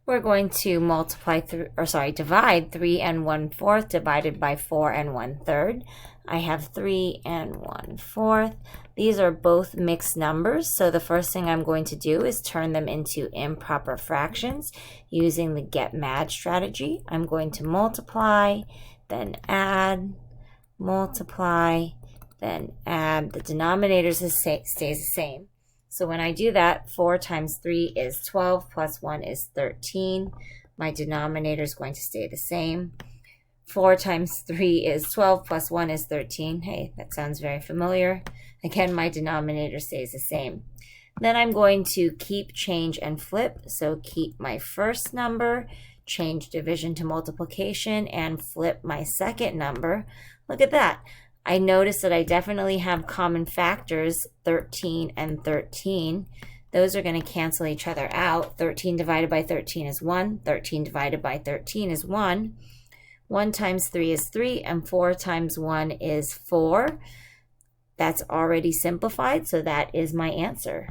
we're going to divide 3 and 1/4 divided by 4 and 1/3. I have 3 and 1/4. These are both mixed numbers, so the first thing I'm going to do is turn them into improper fractions using the get mad strategy. I'm going to multiply, then add, multiply, then add. The denominators stays the same. So when I do that, 4 times 3 is 12, plus 1 is 13. My denominator is going to stay the same. 4 times 3 is 12, plus 1 is 13. Hey, that sounds very familiar. Again, my denominator stays the same. Then I'm going to keep, change, and flip. So keep my first number, change division to multiplication, and flip my second number. Look at that. I notice that I definitely have common factors, 13 and 13. Those are going to cancel each other out. 13 divided by 13 is 1. 13 divided by 13 is 1. 1 times 3 is 3, and 4 times 1 is 4. That's already simplified, so that is my answer.